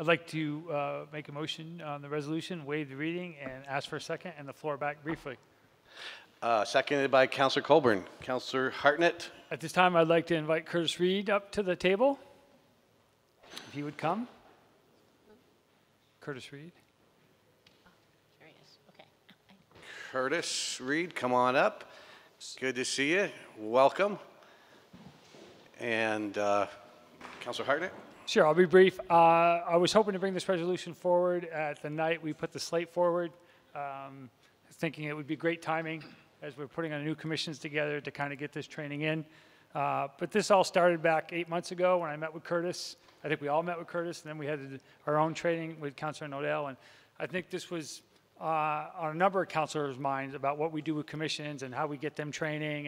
I'd like to make a motion on the resolution, waive the reading, and ask for a second, and the floor back briefly. Seconded by Councilor Colburn. Councilor Hartnett. At this time, I'd like to invite Curtis Reed up to the table, if he would come. Curtis Reed. There he is. Okay. Curtis Reed, come on up. Good to see you. Welcome. And Councilor Hartnett. Sure, I'll be brief. I was hoping to bring this resolution forward at the night we put the slate forward, thinking it would be great timing as we're putting our new commissions together to kind of get this training in. But this all started back 8 months ago when I met with Curtis. I think we all met with Curtis, and then we had our own training with Councilor Nodell. And I think this was on a number of councilors' minds about what we do with commissions and how we get them training.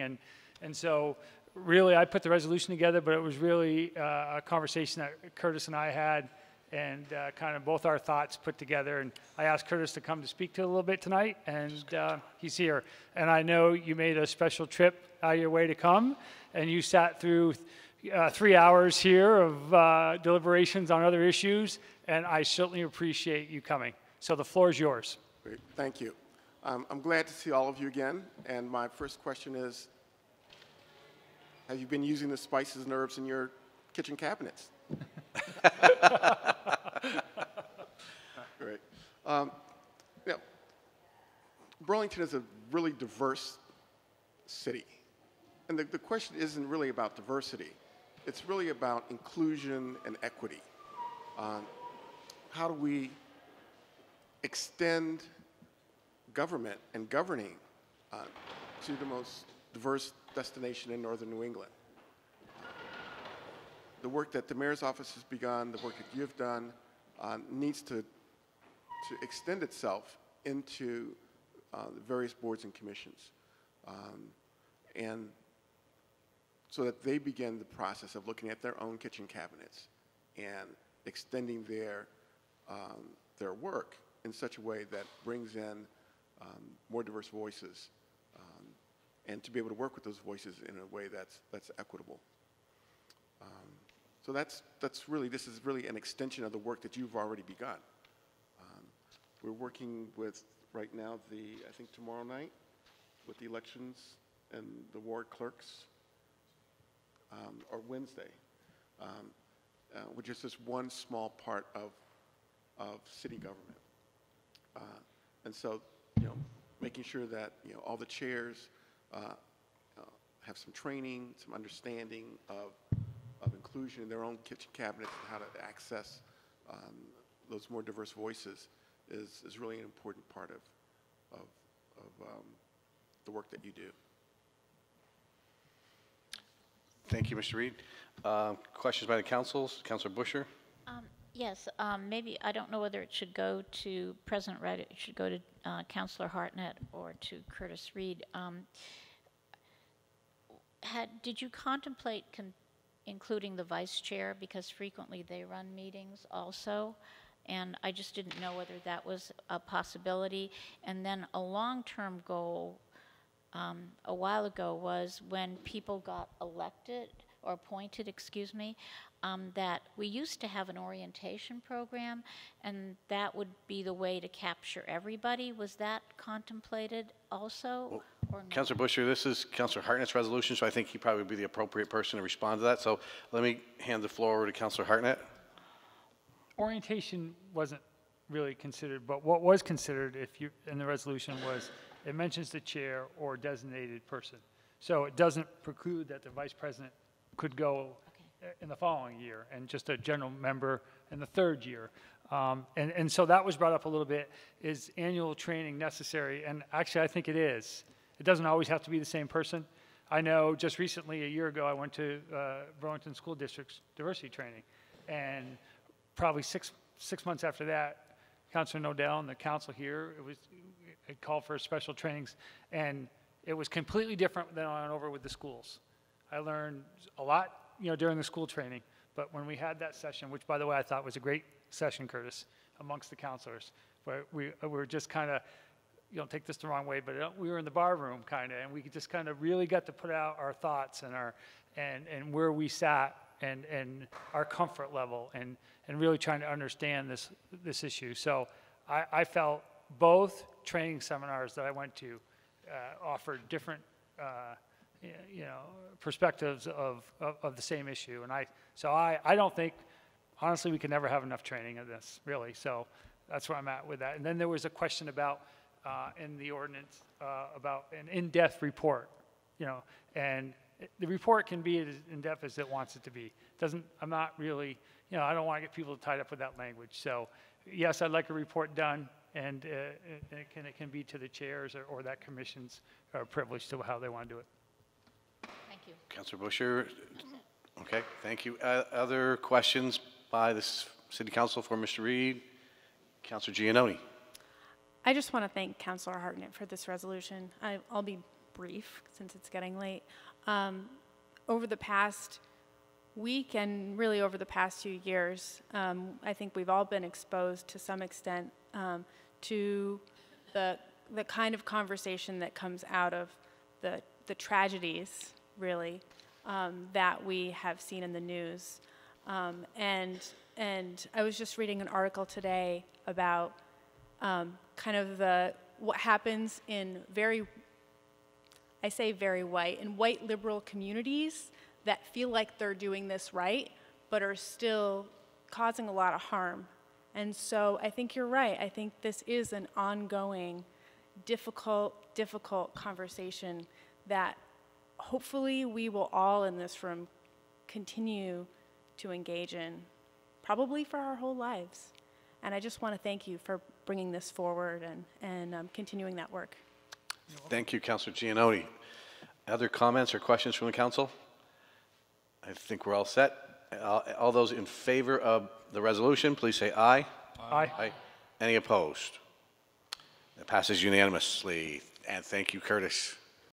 And so really, I put the resolution together, but it was really a conversation that Curtis and I had, and kind of both our thoughts put together. And I asked Curtis to come to speak to it a little bit tonight, and he's here. And I know you made a special trip out of your way to come, and you sat through 3 hours here of deliberations on other issues, and I certainly appreciate you coming. So the floor is yours. Great, thank you. I'm glad to see all of you again, and my first question is, have you been using the spices and herbs in your kitchen cabinets? Great. Yeah, Burlington is a really diverse city. And the question isn't really about diversity. It's really about inclusion and equity. How do we extend government and governing to the most diverse destination in northern New England? The work that the mayor's office has begun, the work that you've done, needs to extend itself into the various boards and commissions, and so that they begin the process of looking at their own kitchen cabinets and extending their work in such a way that brings in more diverse voices, and to be able to work with those voices in a way that's equitable. So this is really an extension of the work that you've already begun. We're working with, right now, I think tomorrow night, with the elections and the ward clerks, or Wednesday, which is just one small part of city government. And so, making sure that, all the chairs have some training, some understanding of inclusion in their own kitchen cabinets and how to access those more diverse voices is really an important part of the work that you do. Thank you, Mr. Reed. Questions by the councils? Councilor Busher? Yes, maybe, I don't know whether it should go to President Wright, it should go to Councilor Hartnett or to Curtis Reed. Did you contemplate including the vice chair, because frequently they run meetings also, and I just didn't know whether that was a possibility. And then a long-term goal a while ago was when people got elected or appointed, excuse me, that we used to have an orientation program, and that would be the way to capture everybody. Was that contemplated also? Or no? Councilor Busher, this is Councilor Hartnett's resolution, so I think he probably would be the appropriate person to respond to that. So let me hand the floor over to Councilor Hartnett. Orientation wasn't really considered, but what was considered in the resolution was it mentions the chair or designated person. So it doesn't preclude that the vice president could go in the following year, and just a general member in the third year. And so that was brought up a little bit. Is annual training necessary? And actually, I think it is. It doesn't always have to be the same person. I know just recently, a year ago, I went to Burlington School District's diversity training, and probably six months after that, Councilor Nodell and the council here, it called for special trainings, and it was completely different than I went over with the schools. I learned a lot, during the school training, but when we had that session, which by the way I thought was a great session, Curtis, amongst the counselors, where we were just kind of, take this the wrong way, but we were in the bar room kind of, and we just kind of really got to put out our thoughts and and where we sat and our comfort level and really trying to understand this issue. So I felt both training seminars that I went to offered different perspectives of the same issue. And I don't think, honestly, we can never have enough training of this, really. So that's where I'm at with that. And then there was a question about, in the ordinance, about an in-depth report, and the report can be as in-depth as it wants it to be. I'm not really, I don't want to get people tied up with that language. So yes, I'd like a report done, and it can be to the chairs or that commission's privilege to how they want to do it. Thank you. Councilor Busher? Okay, thank you. Other questions by the City Council for Mr. Reed? Councilor Giannoni? I just want to thank Councilor Hartnett for this resolution. I'll be brief since it's getting late. Over the past week and really over the past few years, I think we've all been exposed to some extent to the kind of conversation that comes out of the tragedies, really, that we have seen in the news. And I was just reading an article today about kind of what happens in very white liberal communities that feel like they're doing this right, but are still causing a lot of harm. And so I think you're right. I think this is an ongoing, difficult conversation that hopefully we will all in this room continue to engage in, probably for our whole lives. And I just want to thank you for bringing this forward and continuing that work. Thank you, Councilor Giannoni. Other comments or questions from the council? I think we're all set. All those in favor of the resolution, please say aye. Aye. Any opposed? It passes unanimously. And thank you, Curtis.